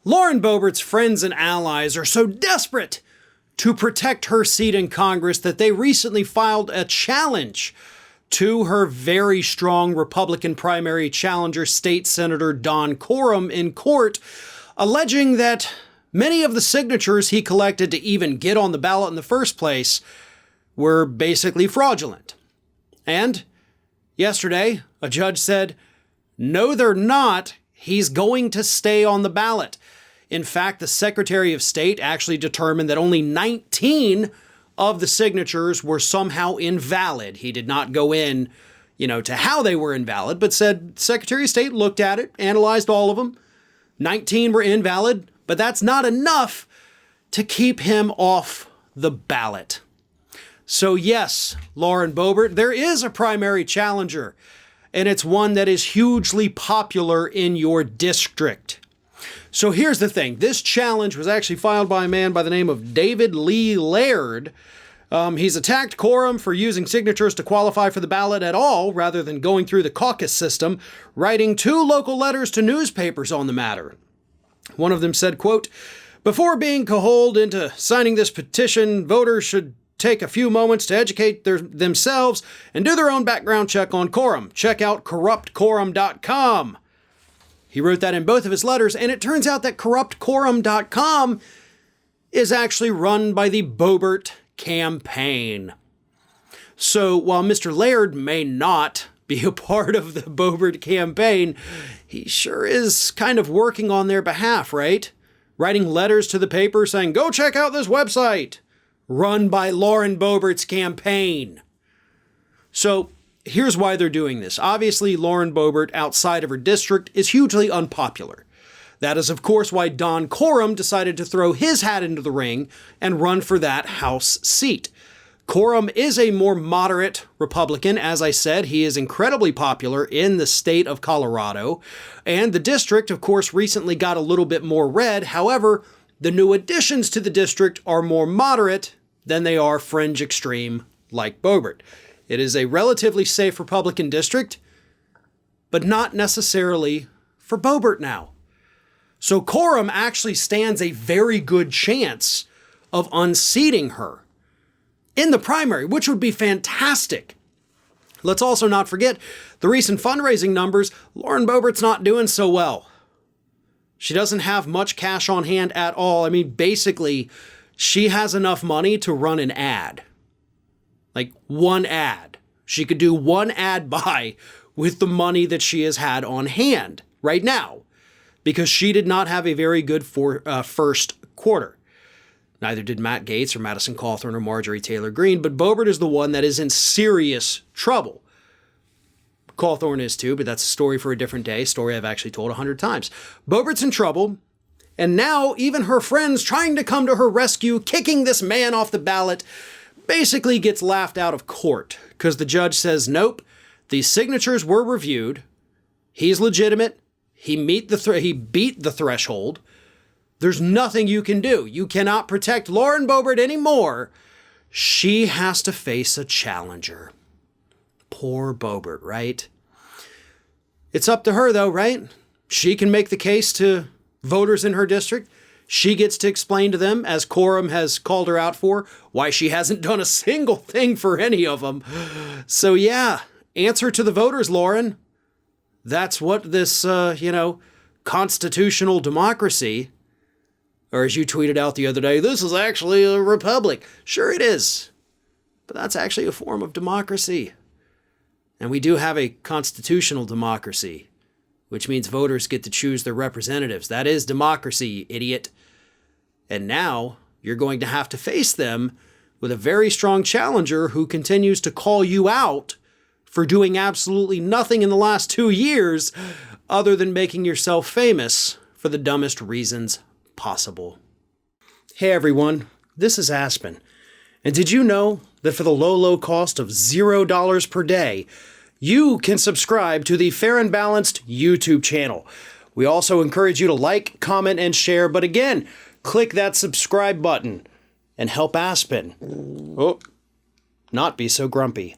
Lauren Boebert's friends and allies are so desperate to protect her seat in Congress that they recently filed a challenge to her very strong Republican primary challenger, State Senator Don Coram, in court, alleging that many of the signatures he collected to even get on the ballot in the first place were basically fraudulent. And yesterday, a judge said, no, they're not. He's going to stay on the ballot. In fact, the Secretary of State actually determined that only 19 of the signatures were somehow invalid. He did not go in, to how they were invalid, but said Secretary of State looked at it, analyzed all of them. 19 were invalid, but that's not enough to keep him off the ballot. So yes, Lauren Boebert, there is a primary challenger, and it's one that is hugely popular in your district. So here's the thing. This challenge was actually filed by a man by the name of David Lee Laird. He's attacked Coram for using signatures to qualify for the ballot at all, rather than going through the caucus system, writing 2 local letters to newspapers on the matter. One of them said, quote, "Before being cajoled into signing this petition, voters should take a few moments to educate themselves and do their own background check on Coram. Check out corruptcorum.com. He wrote that in both of his letters, and it turns out that corruptcorum.com is actually run by the Bobert campaign. So while Mr. Laird may not be a part of the Bobert campaign, he sure is kind of working on their behalf, right? Writing letters to the paper saying, go check out this website, run by Lauren Boebert's campaign. So here's why they're doing this. Obviously, Lauren Boebert, outside of her district, is hugely unpopular. That is, of course, why Don Coram decided to throw his hat into the ring and run for that House seat. Coram is a more moderate Republican. As I said, he is incredibly popular in the state of Colorado. And the district, of course, recently got a little bit more red. However, the new additions to the district are more moderate than they are fringe extreme like Bobert. It is a relatively safe Republican district, but not necessarily for Bobert now. So Coram actually stands a very good chance of unseating her in the primary, which would be fantastic. Let's also not forget the recent fundraising numbers. Lauren Boebert's not doing so well. She doesn't have much cash on hand at all. I mean, basically, she has enough money to run an ad. Like one ad. She could do one ad buy with the money that she has had on hand right now, because she did not have a very good first quarter. Neither did Matt Gaetz or Madison Cawthorn or Marjorie Taylor Greene, but Bobert is the one that is in serious trouble. Cawthorn is too, but that's a story for a different day, story I've actually told 100 times. Bobert's in trouble, and now even her friends trying to come to her rescue, kicking this man off the ballot, basically gets laughed out of court because the judge says, nope, these signatures were reviewed. He's legitimate. He beat the threshold. There's nothing you can do. You cannot protect Lauren Boebert anymore. She has to face a challenger. Poor Bobert, right? It's up to her though, right? She can make the case to voters in her district. She gets to explain to them, as Coram has called her out for, why she hasn't done a single thing for any of them. So yeah, answer to the voters, Lauren. That's what this, constitutional democracy, or as you tweeted out the other day, this is actually a republic. Sure it is, but that's actually a form of democracy. And we do have a constitutional democracy, which means voters get to choose their representatives. That is democracy, idiot. And now you're going to have to face them with a very strong challenger who continues to call you out for doing absolutely nothing in the last 2 years other than making yourself famous for the dumbest reasons possible. Hey everyone, this is Aspen. And did you know that for the low cost of $0 per day, you can subscribe to the Fair and Balanced YouTube channel? We also encourage you to like, comment, and share, but again, click that subscribe button and help Aspen not be so grumpy.